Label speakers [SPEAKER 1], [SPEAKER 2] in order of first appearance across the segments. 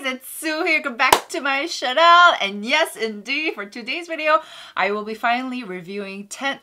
[SPEAKER 1] it's Sue here. Welcome back to my channel. And yes, indeed, for today's video, I will be finally reviewing 12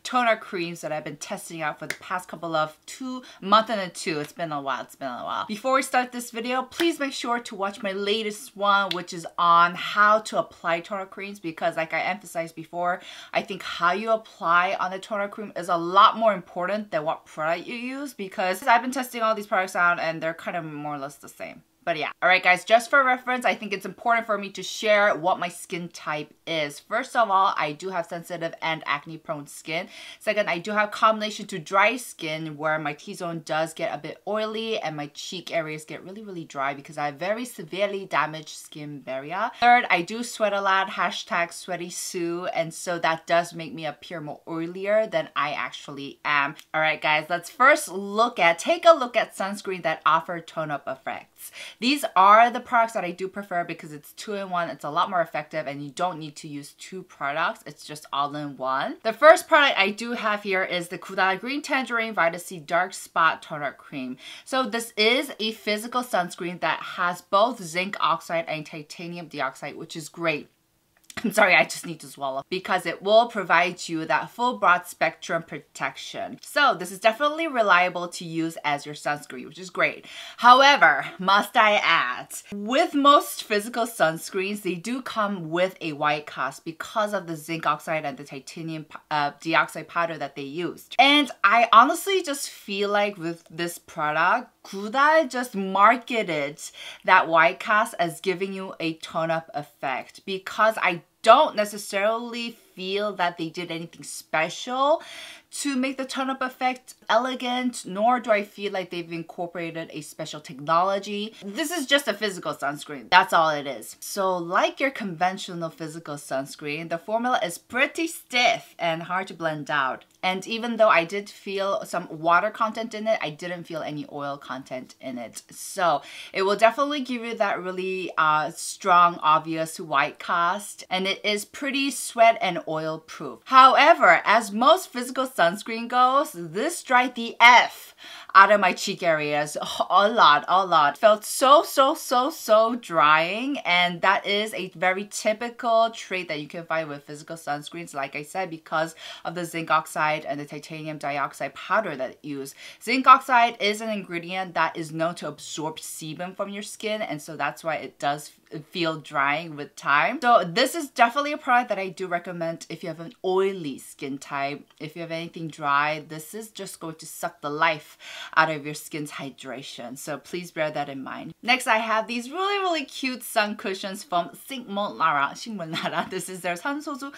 [SPEAKER 1] toner creams that I've been testing out for the past couple of 2 months and 2. It's been a while. Before we start this video, please make sure to watch my latest one, which is on how to apply toner creams, because like I emphasized before, I think how you apply on a toner cream is a lot more important than what product you use, because I've been testing all these products out and they're kind of more or less the same. But yeah. Alright guys, just for reference, I think it's important for me to share what my skin type is. First of all, I do have sensitive and acne prone skin. Second, I do have combination to dry skin where my T-zone does get a bit oily and my cheek areas get really dry because I have very severely damaged skin barrier. Third, I do sweat a lot, hashtag sweaty Sue, and so that does make me appear more oilier than I actually am. Alright guys, let's first take a look at sunscreen that offer tone-up effects. These are the products that I do prefer because it's 2-in-1, it's a lot more effective, and you don't need to use 2 products, it's just all in one. The first product I do have here is the Goodal Green Tangerine Vita C Dark Spot Toner Cream. So this is a physical sunscreen that has both zinc oxide and titanium dioxide, which is great. I'm sorry, I just need to swallow, because it will provide you that full broad spectrum protection. So this is definitely reliable to use as your sunscreen, which is great. However, must I add, with most physical sunscreens, they do come with a white cast because of the zinc oxide and the titanium dioxide powder that they used. And I honestly just feel like with this product, Goodal just marketed that white cast as giving you a tone-up effect, because I don't necessarily feel that they did anything special to make the tone-up effect elegant, nor do I feel like they've incorporated a special technology. This is just a physical sunscreen. That's all it is. So like your conventional physical sunscreen, the formula is pretty stiff and hard to blend out. And even though I did feel some water content in it, I didn't feel any oil content in it. So it will definitely give you that really strong, obvious white cast, and it is pretty sweat and oil proof. However, as most physical sunscreen goes, this dried the F out of my cheek areas a lot. Felt so drying, and that is a very typical trait that you can find with physical sunscreens, like I said, because of the zinc oxide and the titanium dioxide powder that it used. Zinc oxide is an ingredient that is known to absorb sebum from your skin, and so that's why it does feel drying with time. So this is definitely a product that I do recommend if you have an oily skin type. If you have anything dry, this is just going to suck the life out of your skin's hydration. So please bear that in mind. Next, I have these really cute sun cushions from Shingmulnara. This is their 산소수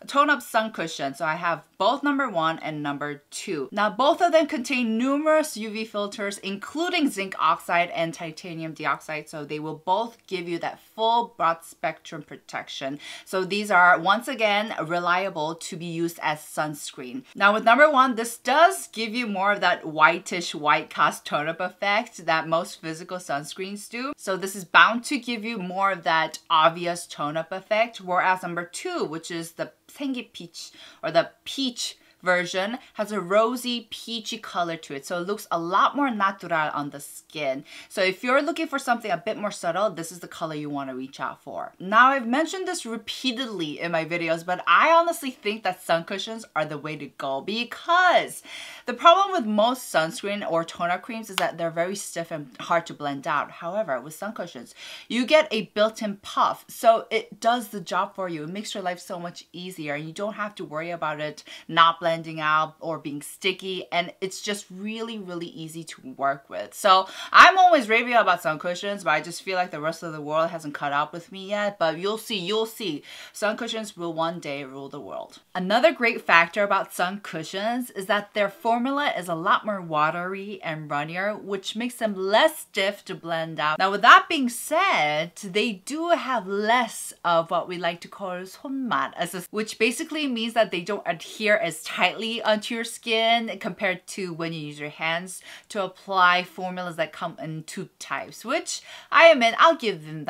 [SPEAKER 1] tone-up sun cushion. So I have both number 1 and number 2. Now both of them contain numerous UV filters, including zinc oxide and titanium dioxide. So they will both give you that full broad spectrum protection. So these are once again reliable to be used as sunscreen. Now with number 1, this does give you more of that whitish white cast tone-up effect that most physical sunscreens do. So this is bound to give you more of that obvious tone-up effect, whereas number 2, which is the 생기 peach or the peach version, has a rosy peachy color to it, so it looks a lot more natural on the skin. So if you're looking for something a bit more subtle, this is the color you want to reach out for. Now I've mentioned this repeatedly in my videos, but I honestly think that sun cushions are the way to go, because the problem with most sunscreen or toner creams is that they're very stiff and hard to blend out. However, with sun cushions, you get a built-in puff, so it does the job for you. It makes your life so much easier. You don't have to worry about it not blending out or being sticky, and it's just really easy to work with. So I'm always raving about sun cushions, but I just feel like the rest of the world hasn't caught up with me yet. But you'll see. Sun cushions will one day rule the world. Another great factor about sun cushions is that their formula is a lot more watery and runnier, which makes them less stiff to blend out. Now with that being said, they do have less of what we like to call 손맛, which basically means that they don't adhere as tightly onto your skin compared to when you use your hands to apply formulas that come in tube types, which I admit, I'll give you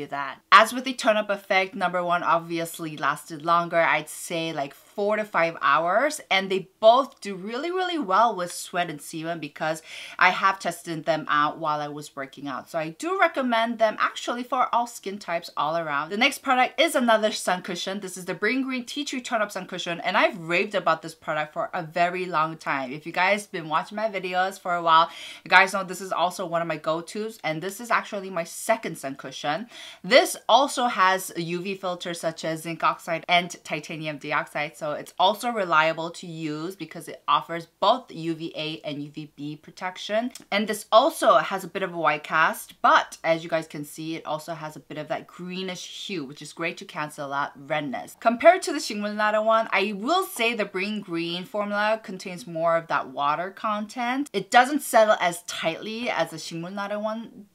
[SPEAKER 1] that. As with the tone-up effect, number 1 obviously lasted longer. I'd say like 4 to 5 hours, and they both do really, really well with sweat and sebum because I have tested them out while I was working out. So I do recommend them actually for all skin types all around. The next product is another sun cushion. This is the Bringreen Teatree Toneup Sun Cushion, and I've raved about this product for a very long time. If you guys been watching my videos for a while, you guys know this is also one of my go-tos, and this is actually my second sun cushion. This also has UV filters such as zinc oxide and titanium dioxide, so it's also reliable to use because it offers both UVA and UVB protection. And this also has a bit of a white cast, but as you guys can see, it also has a bit of that greenish hue, which is great to cancel out redness. Compared to the Shingmulnara one, I will say the Bringreen formula contains more of that water content. It doesn't settle as tightly as the Shingmulnara one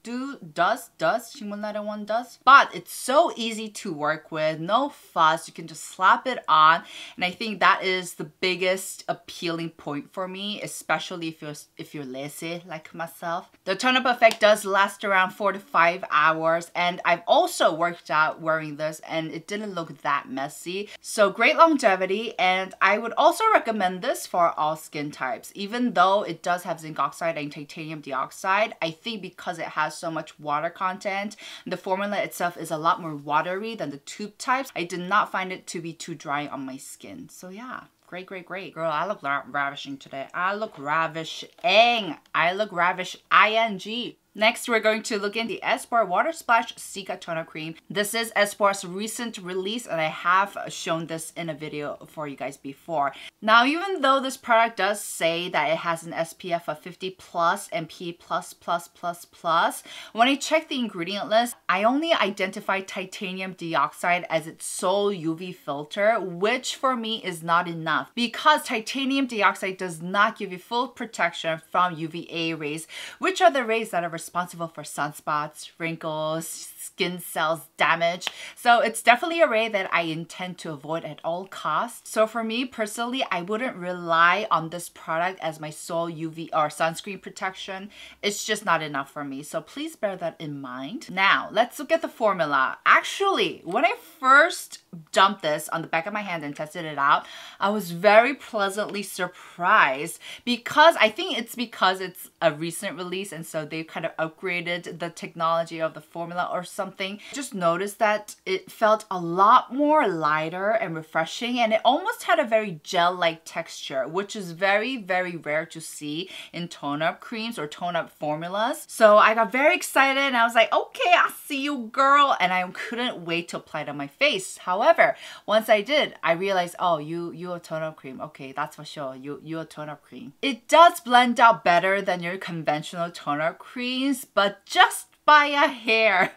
[SPEAKER 1] does, but it's so easy to work with, no fuss, you can just slap it on, and I think that is the biggest appealing point for me, especially if you're lazy like myself. The tone-up effect does last around 4 to 5 hours, and I've also worked out wearing this and it didn't look that messy. So great longevity, and I would also recommend this for all skin types. Even though it does have zinc oxide and titanium dioxide, I think because it has so much water content, the formula itself is a lot more watery than the tube types. I did not find it to be too dry on my skin. So yeah. Great, great, great. Girl, I look ravishing today. I look ravishing. I look ravish ing. Next, we're going to look in the Espoir Water Splash Cica Toner Cream. This is Espoir's recent release, and I have shown this in a video for you guys before. Now, even though this product does say that it has an SPF of 50 plus and P++++, when I check the ingredient list, I only identified titanium dioxide as its sole UV filter, which for me is not enough because titanium dioxide does not give you full protection from UVA rays, which are the rays that are responsible for sunspots, wrinkles, skin cells damage. So it's definitely a ray that I intend to avoid at all costs. So for me personally, I wouldn't rely on this product as my sole UV or sunscreen protection. It's just not enough for me. So please bear that in mind. Now, let's look at the formula. Actually, when I first dumped this on the back of my hand and tested it out, I was very pleasantly surprised because I think it's because it's a recent release and so they've kind of upgraded the technology of the formula or something. Just noticed that it felt a lot more lighter and refreshing, and it almost had a very gel-like texture, which is very, very rare to see in tone-up creams or tone-up formulas. So I got very excited and I was like, okay, I'll see you, girl. And I couldn't wait to apply it on my face. However, once I did, I realized, oh, you a tone-up cream. Okay, that's for sure. You a tone-up cream. It does blend out better than your conventional tone-up creams, but just by a hair.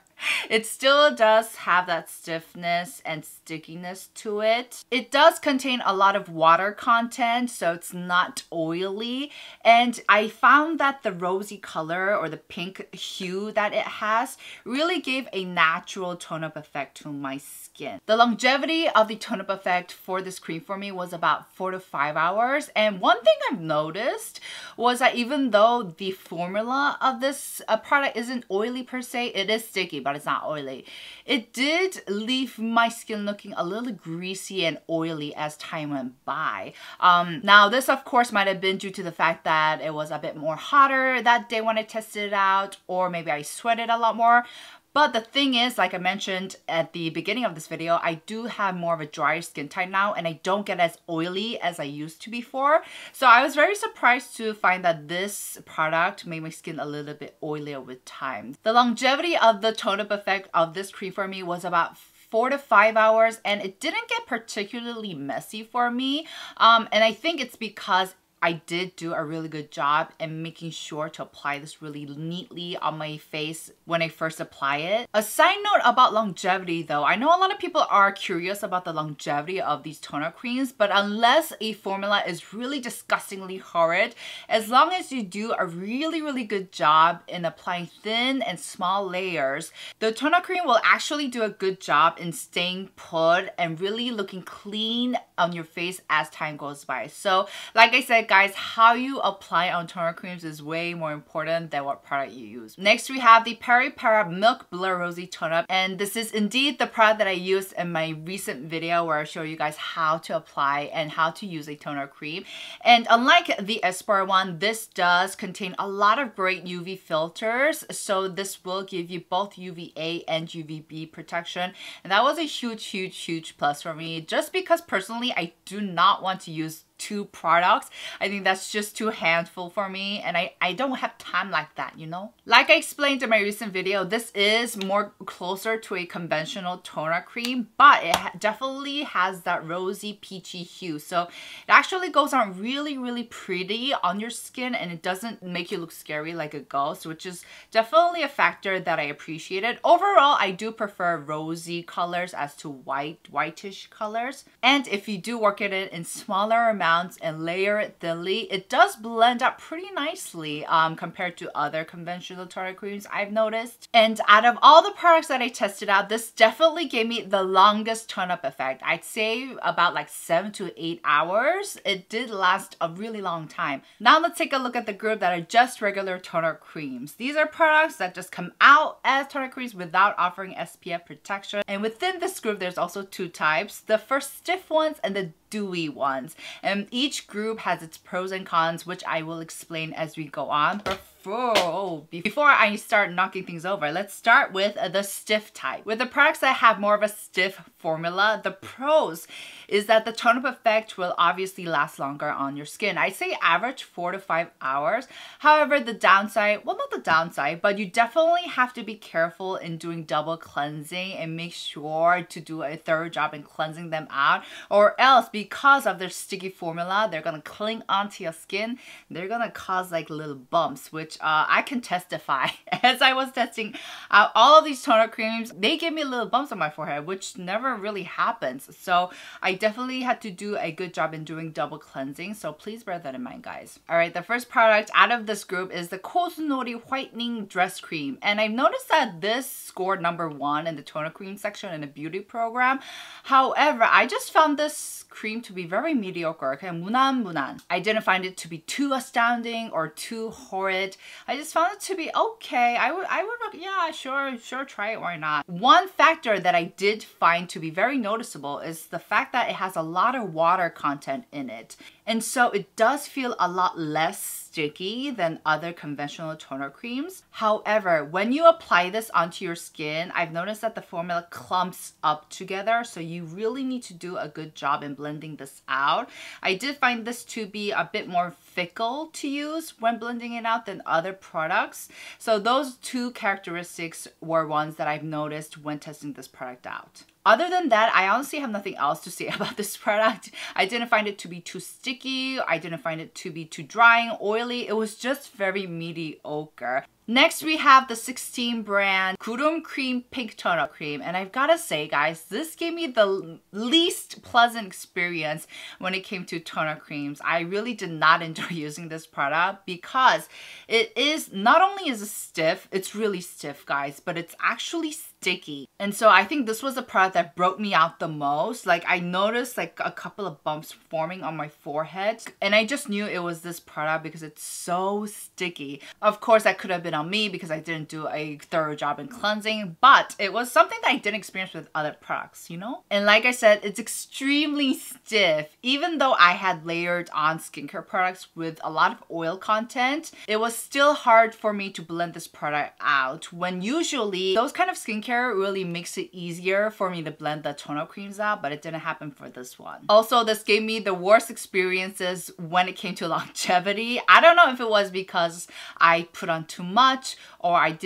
[SPEAKER 1] It still does have that stiffness and stickiness to it. It does contain a lot of water content, so it's not oily. And I found that the rosy color or the pink hue that it has really gave a natural tone-up effect to my skin. The longevity of the tone-up effect for this cream for me was about 4 to 5 hours. And one thing I've noticed was that even though the formula of this product isn't oily per se, it is sticky, but it's not oily. It did leave my skin looking a little greasy and oily as time went by. Now this of course might have been due to the fact that it was a bit more hotter that day when I tested it out, or maybe I sweated a lot more. But the thing is, like I mentioned at the beginning of this video, I do have more of a drier skin type now and I don't get as oily as I used to before. So I was very surprised to find that this product made my skin a little bit oilier with time. The longevity of the tone-up effect of this cream for me was about 4 to 5 hours, and it didn't get particularly messy for me. And I think it's because I did do a really good job in making sure to apply this really neatly on my face when I first apply it. A side note about longevity though, I know a lot of people are curious about the longevity of these toner creams, but unless a formula is really disgustingly horrid, as long as you do a really, really good job in applying thin and small layers, the toner cream will actually do a good job in staying put and really looking clean on your face as time goes by. So like I said that, guys, how you apply on toner creams is way more important than what product you use. Next, we have the Peripera Milk Blur Rosy Toneup, and this is indeed the product that I used in my recent video where I show you guys how to apply and how to use a toner cream. And unlike the Espoir one, this does contain a lot of great UV filters, so this will give you both UVA and UVB protection, and that was a huge plus for me, just because personally I do not want to use two products. I think that's just too handful for me, and I don't have time like that, you know? Like I explained in my recent video, this is more closer to a conventional toner cream, but it definitely has that rosy peachy hue, so it actually goes on really pretty on your skin, and it doesn't make you look scary like a ghost, which is definitely a factor that I appreciated. Overall, I do prefer rosy colors as to whitish colors, and if you do work at it in smaller amounts and layer it thinly, it does blend up pretty nicely compared to other conventional toner creams I've noticed. And out of all the products that I tested out, this definitely gave me the longest tone-up effect. I'd say about like 7 to 8 hours. It did last a really long time. Now let's take a look at the group that are just regular toner creams. These are products that just come out as toner creams without offering SPF protection. And within this group, there's also two types. The first stiff ones and the dewy ones. And each group has its pros and cons, which I will explain as we go on. Before I start knocking things over, let's start with the stiff type. With the products that have more of a stiff formula, the pros is that the tone-up effect will obviously last longer on your skin. I'd say average 4 to 5 hours. However, the downside, well, not the downside, but you definitely have to be careful in doing double cleansing and make sure to do a thorough job in cleansing them out, or else because of their sticky formula, they're gonna cling onto your skin. They're gonna cause like little bumps, which I can testify. As I was testing out all of these toner creams, they gave me little bumps on my forehead, which never really happens. So I definitely had to do a good job in doing double cleansing. So please bear that in mind, guys. All right, the first product out of this group is the Cosnori Whitening Dress Cream. And I've noticed that this scored #1 in the toner cream section in the beauty program. However, I just found this cream to be very mediocre. 그냥 무난무난. I didn't find it to be too astounding or too horrid. I just found it to be okay. I would yeah, sure, try it, why not? One factor that I did find to be very noticeable is the fact that it has a lot of water content in it. And so it does feel a lot less sticky than other conventional toner creams. However, when you apply this onto your skin, I've noticed that the formula clumps up together, so you really need to do a good job in blending this out. I did find this to be a bit more fickle to use when blending it out than other products. So those two characteristics were ones that I've noticed when testing this product out. Other than that, I honestly have nothing else to say about this product. I didn't find it to be too sticky. I didn't find it to be too drying, oily. It was just very mediocre. Next, we have the 16 brand Guroom Cream Pink Tone-Up Cream. And I've got to say, guys, this gave me the least pleasant experience when it came to toner creams. I really did not enjoy using this product because it is, not only is it stiff, it's really stiff, guys, but it's actually sticky. And so I think this was a product that broke me out the most. Like, I noticed like a couple of bumps forming on my forehead, and I just knew it was this product because it's so sticky. Of course, that could have been on me because I didn't do a thorough job in cleansing, but it was something that I didn't experience with other products, you know? And like I said, it's extremely stiff. Even though I had layered on skincare products with a lot of oil content, it was still hard for me to blend this product out, when usually those kind of skincare really makes it easier for me to blend the toner creams out, but it didn't happen for this one. Also, this gave me the worst experiences when it came to longevity. I don't know if it was because I put on too much or I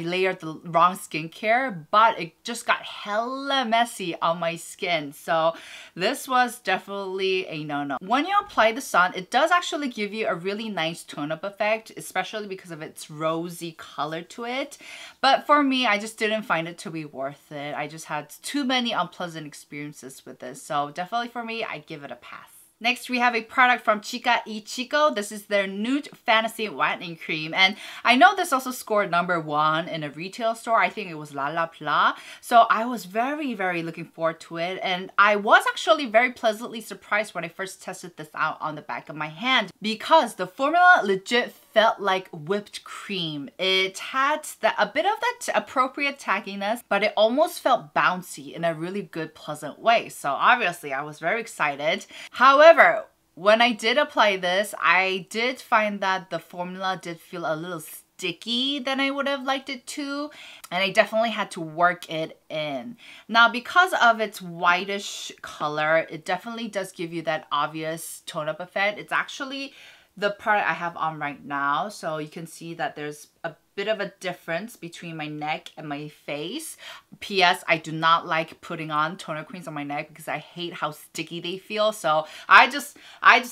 [SPEAKER 1] layered the wrong skincare, but it just got hella messy on my skin. So this was definitely a no-no. When you apply this on, it does actually give you a really nice tone-up effect, especially because of its rosy color to it. But for me, I just didn't find it to be worth it. I just had too many unpleasant experiences with this. So definitely for me, I give it a pass. Next, we have a product from Chica y Chico. This is their Nude Fantasy Whitening Cream. And I know this also scored #1 in a retail store. I think it was La La Pla. So I was very, very looking forward to it. And I was actually very pleasantly surprised when I first tested this out on the back of my hand because the formula legit felt like whipped cream. It had a bit of that appropriate tagginess, but it almost felt bouncy in a really good, pleasant way. So obviously I was very excited. However, when I did apply this, I did find that the formula did feel a little sticky than I would have liked it to, and I definitely had to work it in. Now, because of its whitish color, it definitely does give you that obvious tone-up effect. It's actually the product I have on right now, so you can see that there's a bit of a difference between my neck and my face. P.S. I do not like putting on toner creams on my neck because I hate how sticky they feel, so I just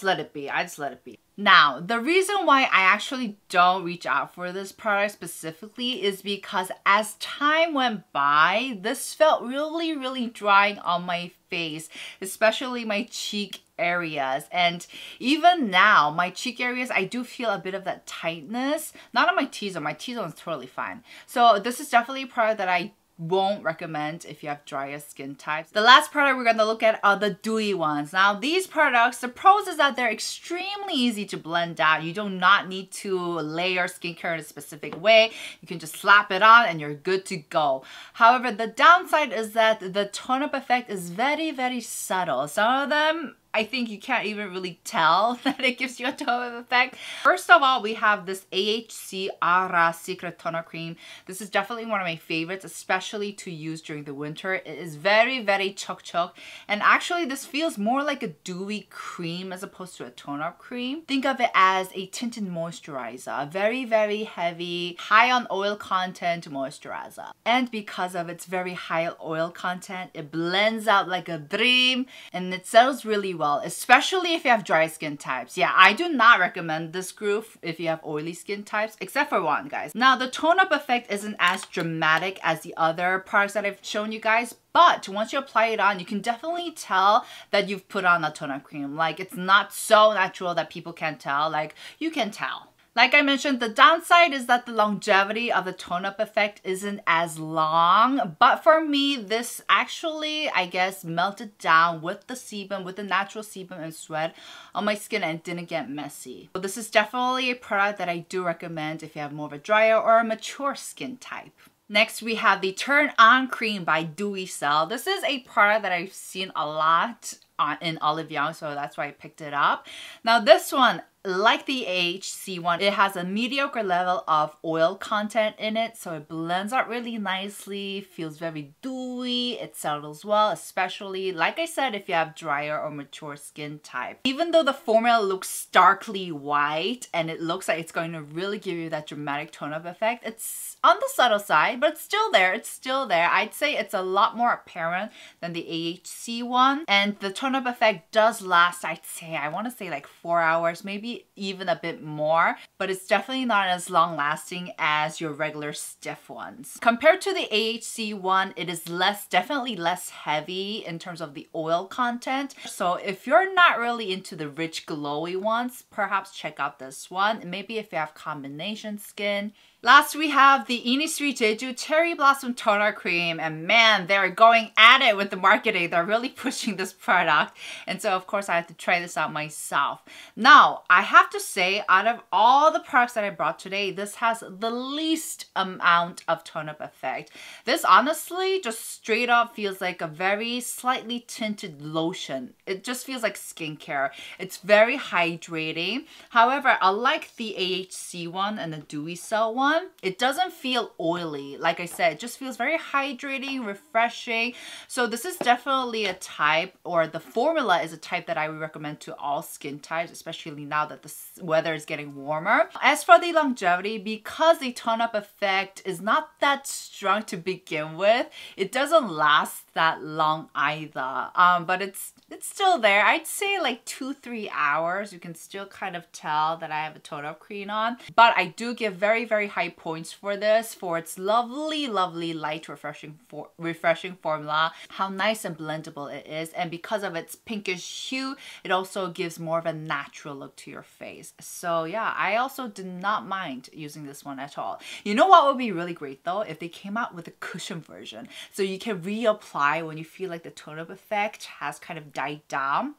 [SPEAKER 1] let it be. I just let it be. Now, the reason why I actually don't reach out for this product specifically is because as time went by, this felt really, really drying on my face, especially my cheek areas. And even now, my cheek areas, I do feel a bit of that tightness. Not on my T-zone. My T-zone is totally fine. So this is definitely a product that I won't recommend if you have drier skin types. The last product we're going to look at are the dewy ones. Now, these products, the pros is that they're extremely easy to blend out. You do not need to layer skincare in a specific way. You can just slap it on and you're good to go. However, the downside is that the tone-up effect is very, very subtle. Some of them, I think you can't even really tell that it gives you a tone-up effect. First of all, we have this AHC Aura Secret Toner Cream. This is definitely one of my favorites, especially to use during the winter. It is very, very chuk-chuk. And actually, this feels more like a dewy cream as opposed to a tone-up cream. Think of it as a tinted moisturizer. A very, very heavy, high on oil content moisturizer. And because of its very high oil content, it blends out like a dream and it settles really well, especially if you have dry skin types. Yeah, I do not recommend this group if you have oily skin types, except for one, guys. Now, the tone-up effect isn't as dramatic as the other products that I've shown you guys, but once you apply it on, you can definitely tell that you've put on a tone-up cream. Like, it's not so natural that people can't tell. Like, you can tell. Like I mentioned, the downside is that the longevity of the tone-up effect isn't as long. But for me, this actually, I guess, melted down with the sebum, with the natural sebum and sweat on my skin and didn't get messy. So this is definitely a product that I do recommend if you have more of a drier or a mature skin type. Next, we have the Turn On Cream by Dewy Cell. This is a product that I've seen a lot in Olive Young, so that's why I picked it up. Now, this one, like the AHC one, it has a mediocre level of oil content in it, so it blends out really nicely, feels very dewy, it settles well, especially, like I said, if you have drier or mature skin type. Even though the formula looks starkly white and it looks like it's going to really give you that dramatic tone-up effect, it's on the subtle side, but it's still there. It's still there. I'd say it's a lot more apparent than the AHC one, and the tone-up effect does last, I'd say, I want to say like 4 hours, maybe even a bit more, but it's definitely not as long lasting as your regular stiff ones. Compared to the AHC one, it is definitely less heavy in terms of the oil content. So if you're not really into the rich glowy ones, perhaps check out this one. Maybe if you have combination skin. Last, we have the Innisfree Jeju Cherry Blossom Toner Cream, and man, they're going at it with the marketing. They're really pushing this product, and so of course I have to try this out myself. Now, I have to say, out of all the products that I brought today, this has the least amount of tone-up effect. This honestly just straight up feels like a very slightly tinted lotion. It just feels like skincare. It's very hydrating. However, unlike the AHC one and the Dewy Cell one, it doesn't feel oily. Like I said, it just feels very hydrating, refreshing. So this is definitely a type, or the formula is a type that I would recommend to all skin types, especially now that the weather is getting warmer. As for the longevity, because the tone-up effect is not that strong to begin with, it doesn't last that long either. But it's it's still there. I'd say like 2-3 hours. You can still kind of tell that I have a Toneup cream on. But I do give very, very high points for this, for its lovely, lovely, light, refreshing formula. How nice and blendable it is. And because of its pinkish hue, it also gives more of a natural look to your face. So yeah, I also did not mind using this one at all. You know what would be really great though? If they came out with a cushion version. So you can reapply when you feel like the tone-up effect has kind of died down.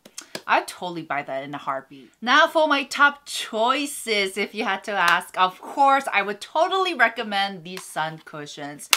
[SPEAKER 1] I'd totally buy that in a heartbeat. Now for my top choices, if you had to ask, of course, I would totally recommend these sun cushions.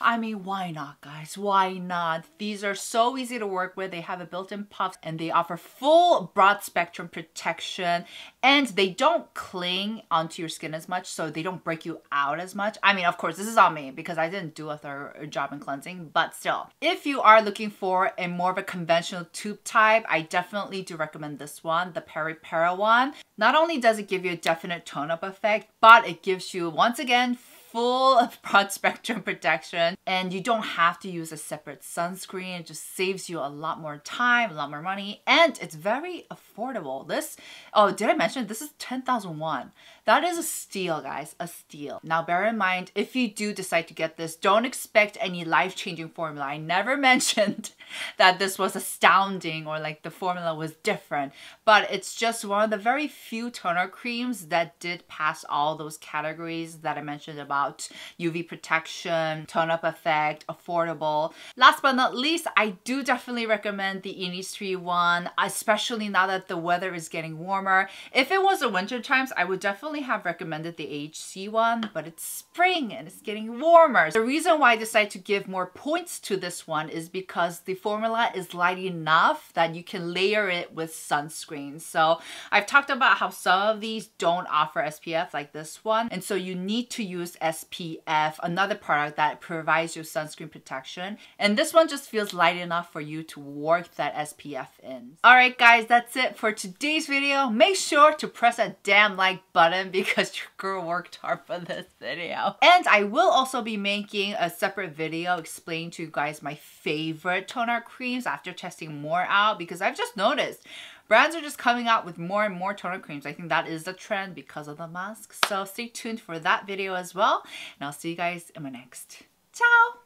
[SPEAKER 1] I mean, why not, guys? Why not? These are so easy to work with. They have a built-in puff and they offer full broad spectrum protection, and they don't cling onto your skin as much, so they don't break you out as much. I mean, of course, this is on me because I didn't do a thorough job in cleansing, but still. If you are looking for a more of a conventional tube type, I definitely do recommend this one, the Peripera one. Not only does it give you a definite tone-up effect, but it gives you, once again, full of broad spectrum protection, and you don't have to use a separate sunscreen. It just saves you a lot more time, a lot more money, and it's very affordable. This, oh, did I mention this is 10,000 won? That is a steal, guys, a steal. Now, bear in mind, if you do decide to get this, don't expect any life-changing formula. I never mentioned that this was astounding or like the formula was different, but it's just one of the very few toner creams that did pass all those categories that I mentioned about UV protection, tone-up effect, affordable. Last but not least, I do definitely recommend the Innisfree one, especially now that the weather is getting warmer. If it was the winter times, I would definitely have recommended the AHC one, but it's spring and it's getting warmer. The reason why I decided to give more points to this one is because the formula is light enough that you can layer it with sunscreen. So I've talked about how some of these don't offer SPF like this one, and so you need to use SPF, another product that provides you sunscreen protection. And this one just feels light enough for you to work that SPF in. Alright guys, that's it for today's video. Make sure to press that damn like button because your girl worked hard for this video. And I will also be making a separate video explaining to you guys my favorite toner creams after testing more out, because I've just noticed brands are just coming out with more and more toner creams. I think that is the trend because of the mask. So stay tuned for that video as well. And I'll see you guys in my next. Ciao!